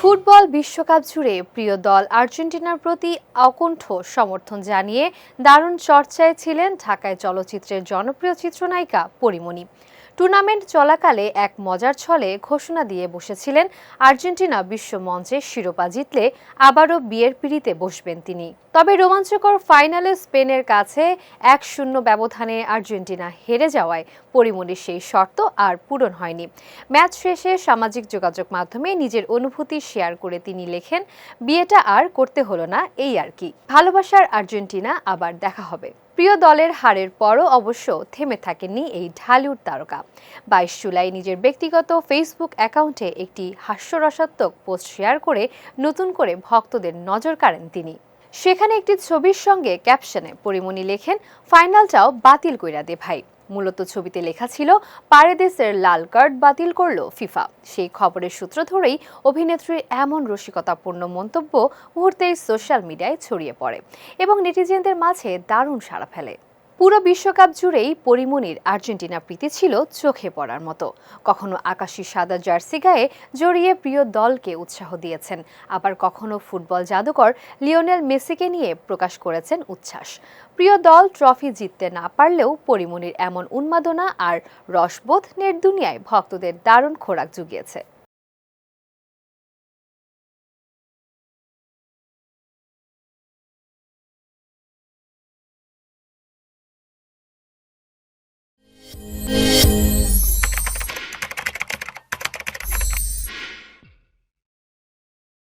Football বিশ্বকাপ জুড়ে প্রিয় দল আর্জেন্টিনার প্রতি অকুণ্ঠ সমর্থন জানিয়ে দারুণ চর্চায় ছিলেন ঢাকায় চলচ্চিত্রের জনপ্রিয় চিত্রনায়িকা পরীমণি। টুর্নামেন্ট চলাকালে এক মজার ছলে ঘোষণা দিয়ে বসেছিলেন আর্জেন্টিনা বিশ্বমঞ্চে শিরোপা জিতলে আবারও বিয়ের পিঁড়িতে বসবেন তিনি। তবে রোমাঞ্চকর ফাইনালে স্পেনের কাছে 1-0 ব্যবধানে আর্জেন্টিনা হেরে যাওয়ায় পরীমণির সেই শর্ত আর পূরণ হয়নি। ম্যাচ শেষে সামাজিক যোগাযোগ মাধ্যমে নিজের অনুভূতি শেয়ার করে তিনি লেখেন, বিয়েটা আর করতে হলো না, এই আর কি, ভালোবাসার আর্জেন্টিনা, আবার দেখা হবে। প্রিয় দলের হারের পরও অবশ্য থেমে থাকেননি এই ঢালিউড তারকা। 22 জুলাই নিজের ব্যক্তিগত ফেসবুক অ্যাকাউন্টে একটি হাস্যরসাত্মক পোস্ট শেয়ার করে নতুন করে ভক্তদের নজর কাড়েন তিনি। সেখানে একটি ছবির সঙ্গে ক্যাপশনে পরীমণি লেখেন, ফাইনালটাও বাতিল কইরা দে ভাই। মূলত ছবিতে লেখা ছিল, পারেদেসের লাল কার্ড বাতিল করল ফিফা। সেই খবরের সূত্র ধরেই অভিনেত্রীর এমন রসিকতাপূর্ণ মন্তব্য মুহূর্তেই সোশ্যাল মিডিয়ায় ছড়িয়ে পড়ে এবং নেটিজেনদের মাঝে দারুণ সাড়া ফেলে। পুরো বিশ্বকাপ জুড়েই পরীমণির আর্জেন্টিনা প্রীতি ছিল চোখে পড়ার মতো। কখনো আকাশি সাদা জার্সি গায়ে জড়িয়ে প্রিয় দলকে উৎসাহ দিয়েছেন, আবার কখনো ফুটবল জাদুকর লিওনেল মেসিকে নিয়ে প্রকাশ করেছেন উচ্ছ্বাস। প্রিয় দল ট্রফি জিততে না পারলেও পরীমণির এমন উন্মাদনা আর রসবোধ নেট দুনিয়ায় ভক্তদের দারুণ খোরাক জুগিয়েছে।